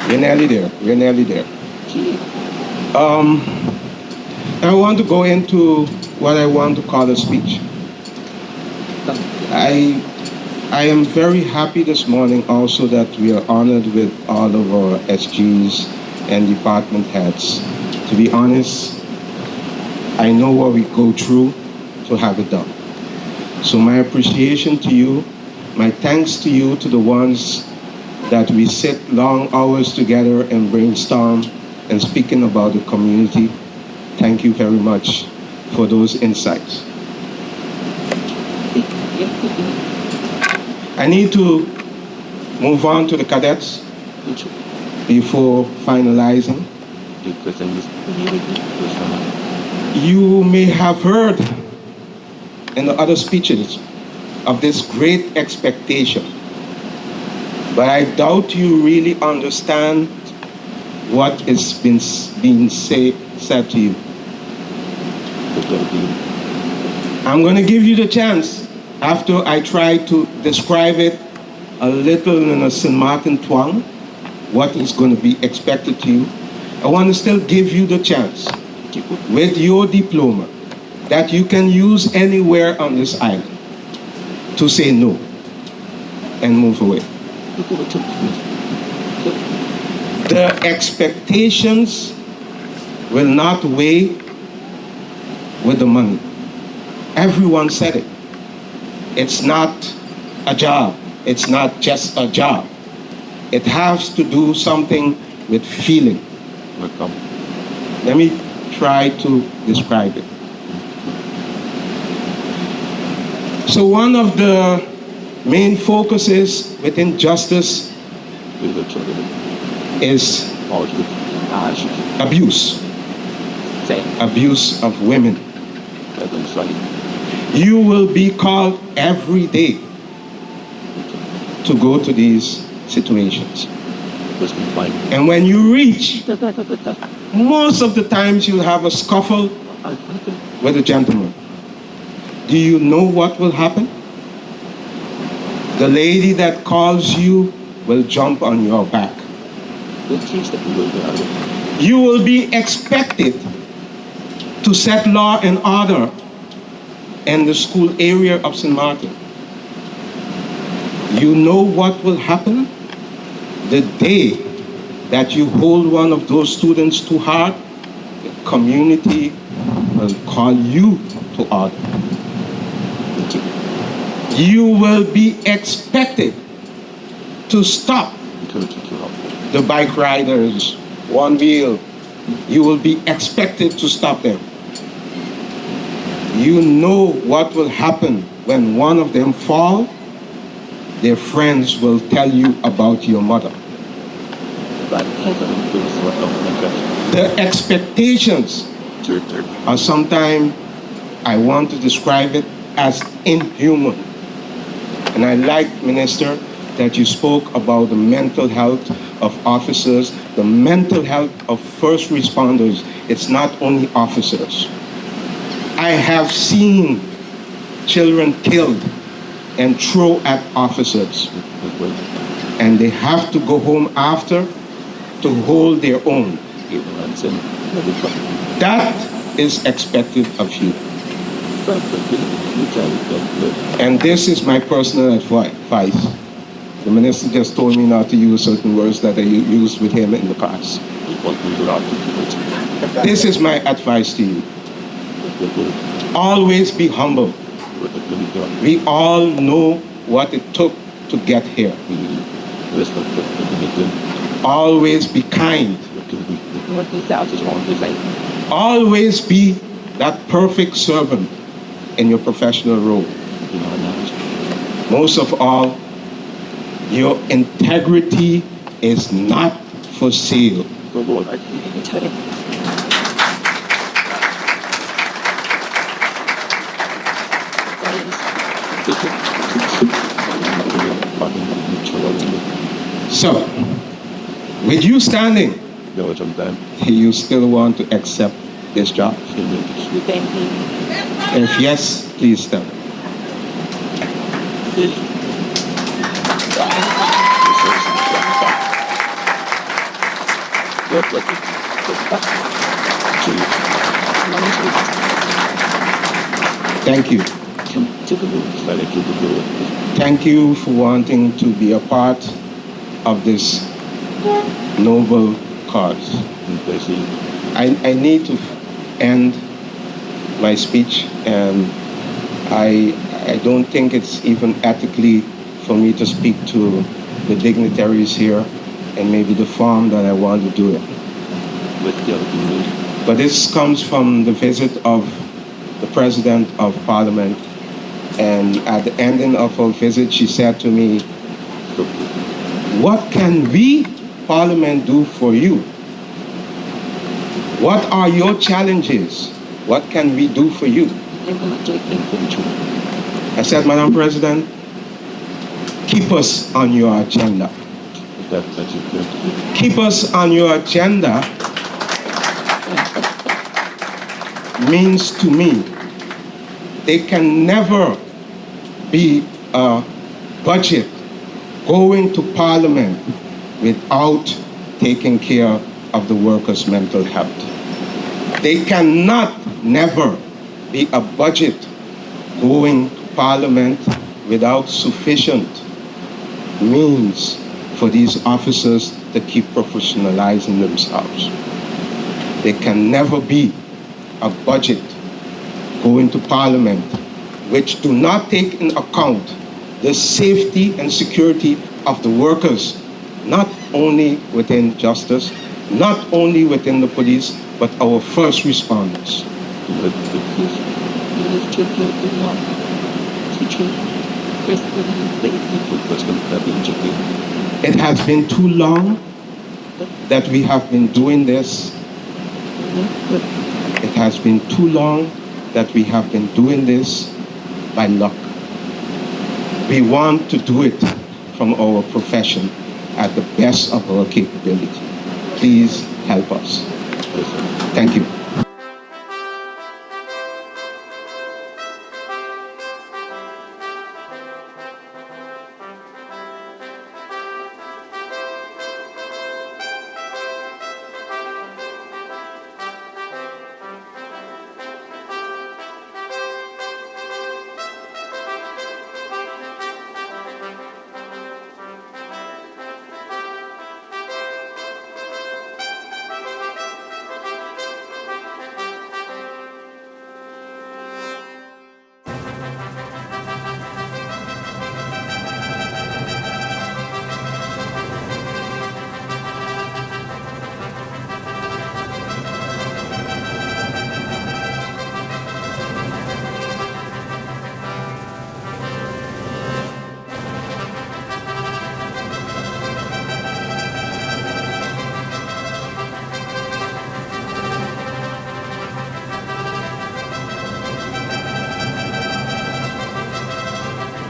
We're nearly there. We're nearly there. I want to go into what I want to call a speech. I am very happy this morning also that we are honored with all of our SGs and department heads. To be honest, I know what we go through to have it done. So my appreciation to you, my thanks to you, to the ones that we sit long hours together and brainstorm and speaking about the community. Thank you very much for those insights. I need to move on to the cadets before finalizing. You may have heard in the other speeches of this great expectation, but I doubt you really understand what is being said to you. I'm going to give you the chance, after I try to describe it a little in a St. Martin twang, what is going to be expected to you. I want to still give you the chance with your diploma that you can use anywhere on this island to say no and move away. The expectations will not weigh with the money. Everyone said it. It's not a job. It's not just a job. It has to do something with feeling. Let me try to describe it. So one of the main focuses within justice is abuse. Abuse of women. You will be called every day to go to these situations. And when you reach, most of the times you'll have a scuffle with a gentleman. Do you know what will happen? The lady that calls you will jump on your back. You will be expected to set law and order in the school area of St. Martin. You know what will happen? The day that you hold one of those students too hard, the community will call you to order. You will be expected to stop the bike riders, one wheel. You will be expected to stop them. You know what will happen when one of them fall. Their friends will tell you about your mother. The expectations are sometimes, I want to describe it as inhuman. And I like, Minister, that you spoke about the mental health of officers, the mental health of first responders. It's not only officers. I have seen children killed and throw at officers. And they have to go home after to hold their own. That is expected of you. And this is my personal advice. The minister just told me not to use certain words that I used with him in the past. This is my advice to you. Always be humble. We all know what it took to get here. Always be kind. Always be that perfect servant in your professional role. Most of all, your integrity is not for sale. So, with you standing, you still want to accept this job? If yes, please tell me. Thank you. Thank you for wanting to be a part of this noble cause. I need to end my speech, and I don't think it's even ethically for me to speak to the dignitaries here and maybe the form that I want to do it. But this comes from the visit of the President of Parliament, and at the ending of her visit, she said to me, "What can we, Parliament, do for you? What are your challenges? What can we do for you?" I said, "Madam President, keep us on your agenda. Keep us on your agenda means to me there can never be a budget going to Parliament without taking care of the workers' mental health. There cannot never be a budget going to Parliament without sufficient means for these officers to keep professionalizing themselves. There can never be a budget going to Parliament which do not take in account the safety and security of the workers, not only within justice, not only within the police, but our first responders. It has been too long that we have been doing this. It has been too long that we have been doing this by luck. We want to do it from our profession at the best of our capability. Please help us. Thank you.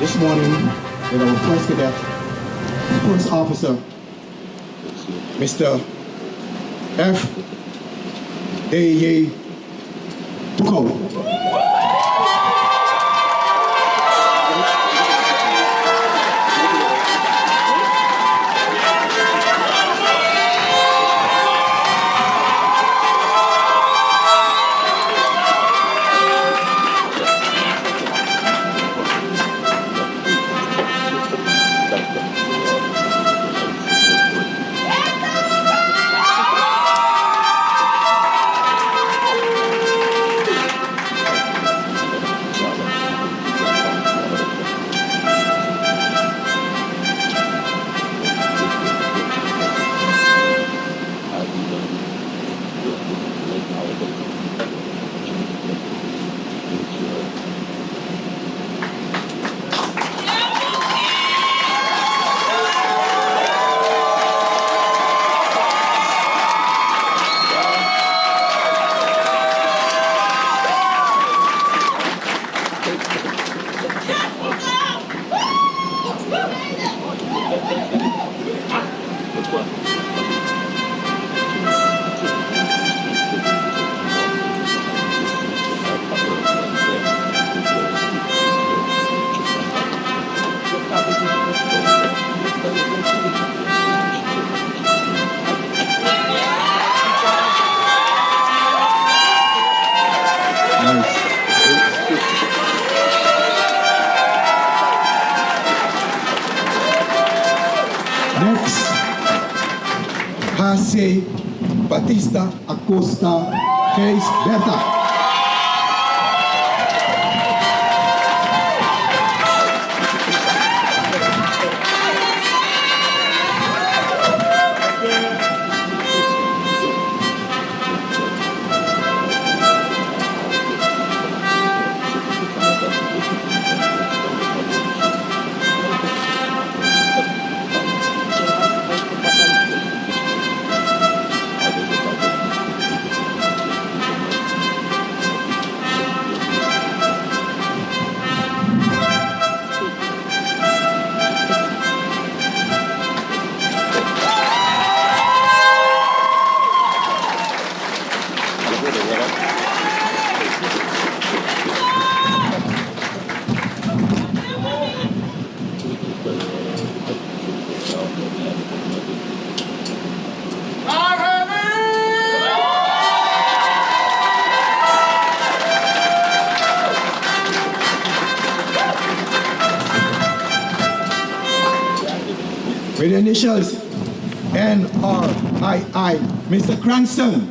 This morning, with our first cadet, first officer, Mr. F. A. Tuko. Jose Batista Acosta Case Berta. With the initials NRII, Mr. Cranston.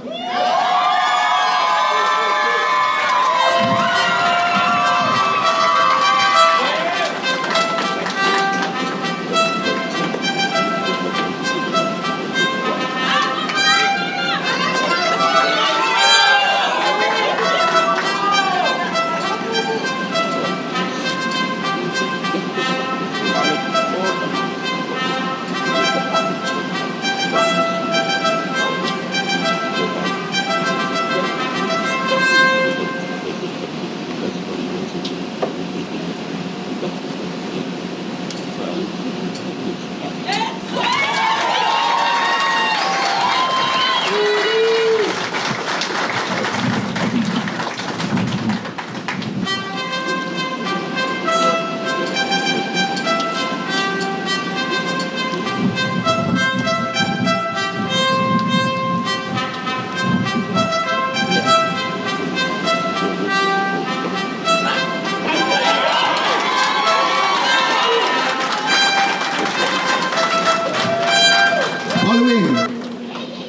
Following,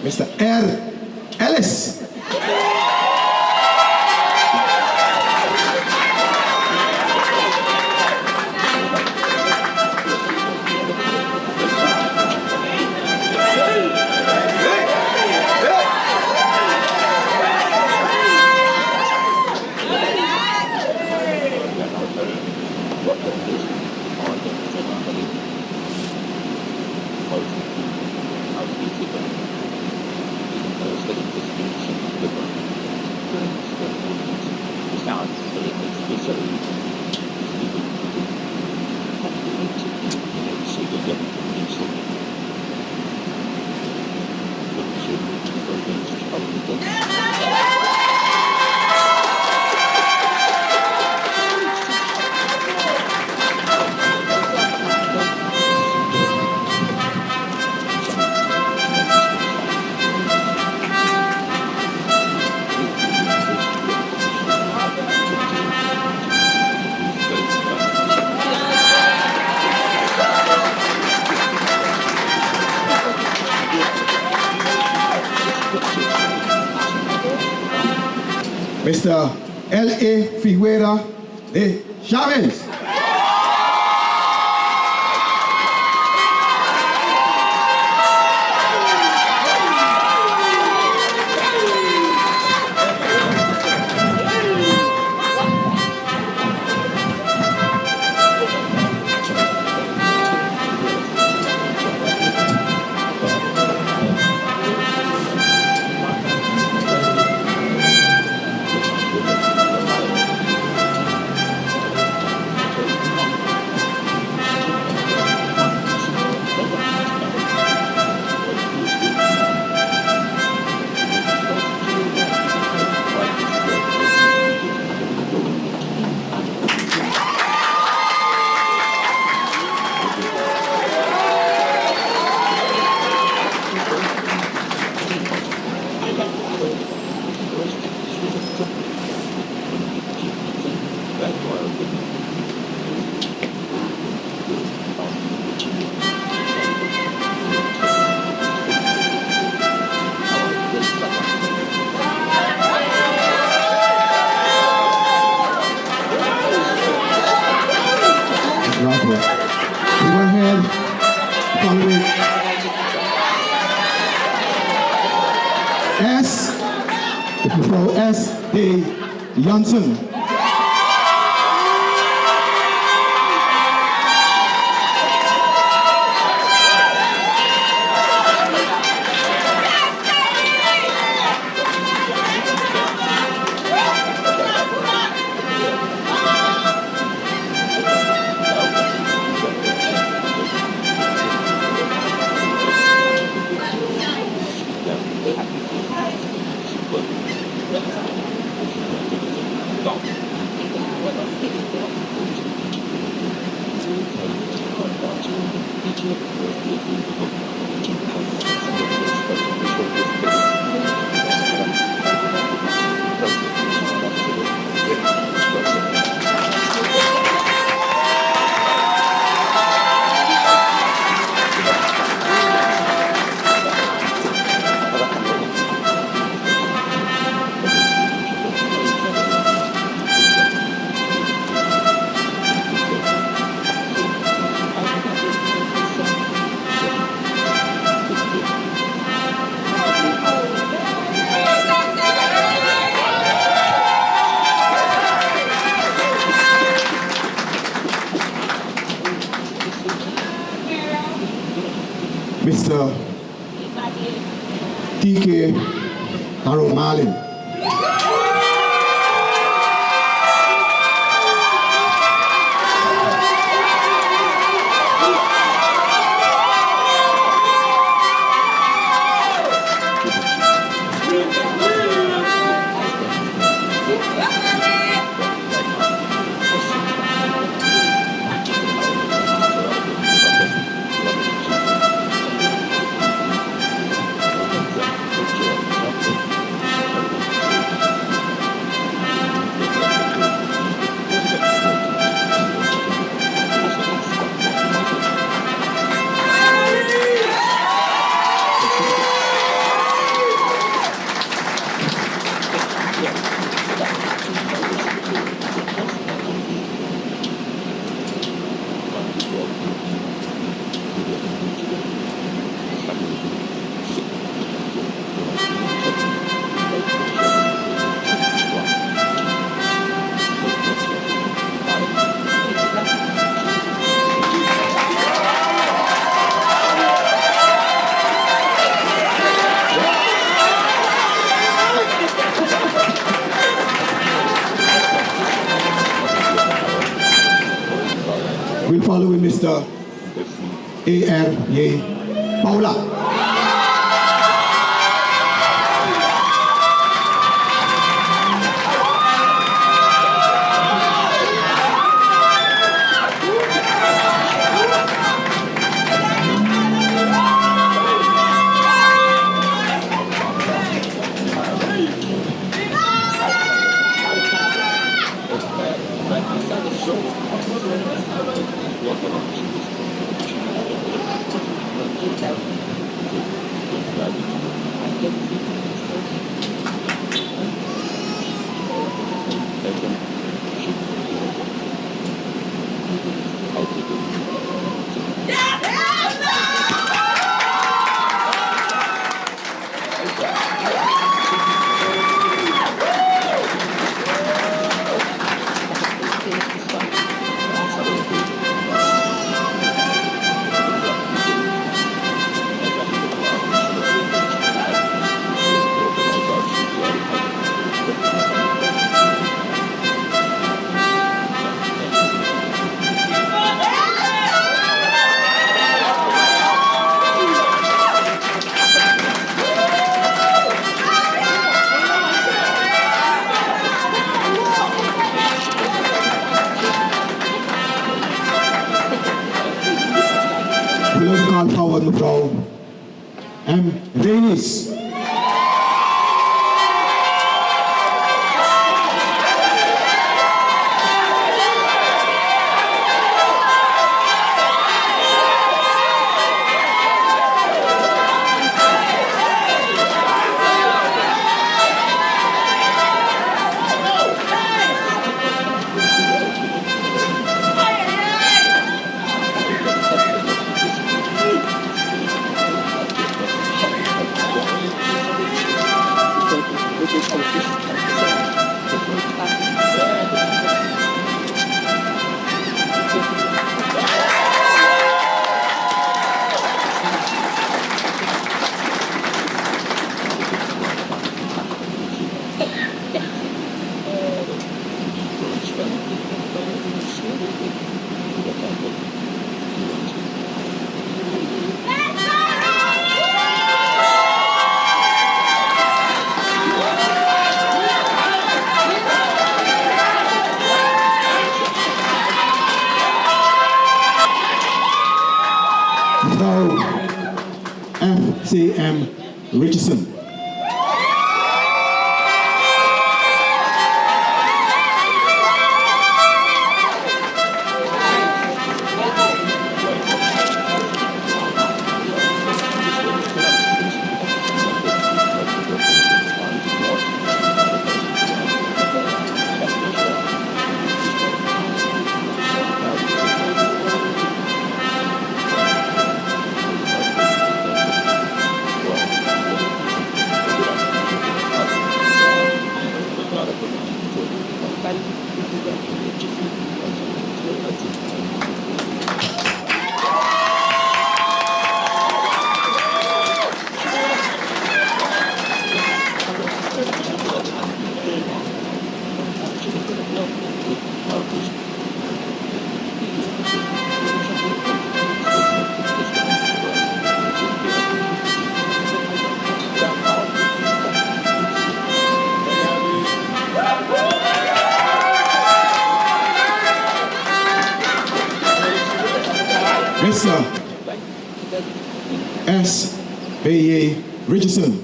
Mr. R. Ellis. Mr. L.A. Figuera de Chavez. mevrouw S.D. Jansen. Mr. T.K. Harold Marlin. We'll follow with Mr. A.R. Ye Paula. Willen gaan forward mevrouw M. Renis. S.A.M. Richardson. Mr. S.A.A. Richardson.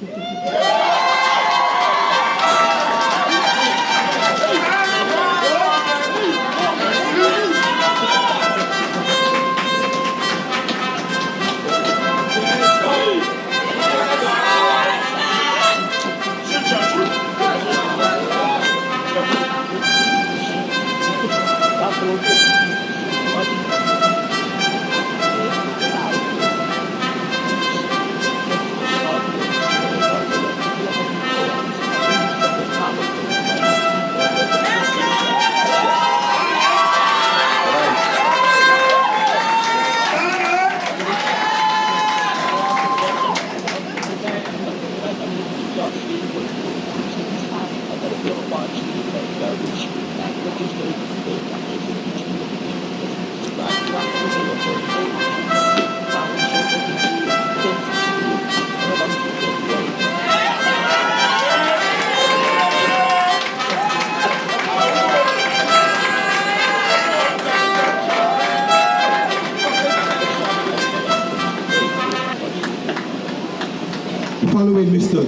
Following Mr.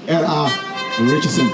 A.R. Richardson.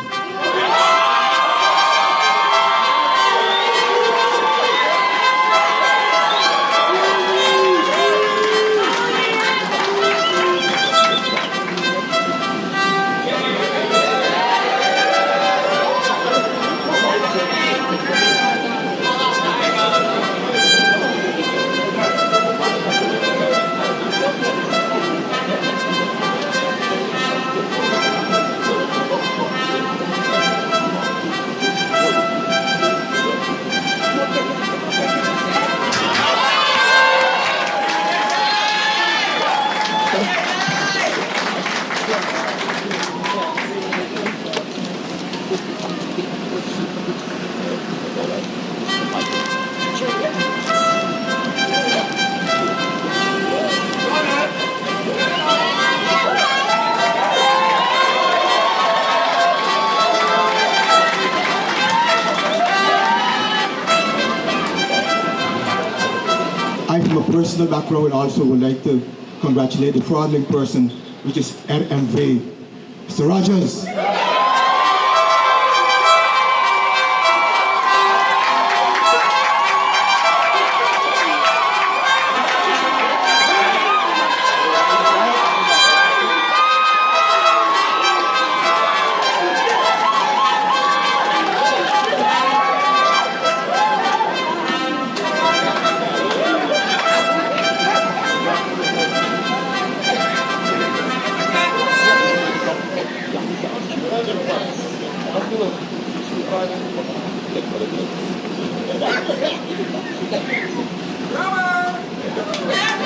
I, from a personal background, also would like to congratulate the fraudulent person, which is RMV. Mr. Rogers. Bravo!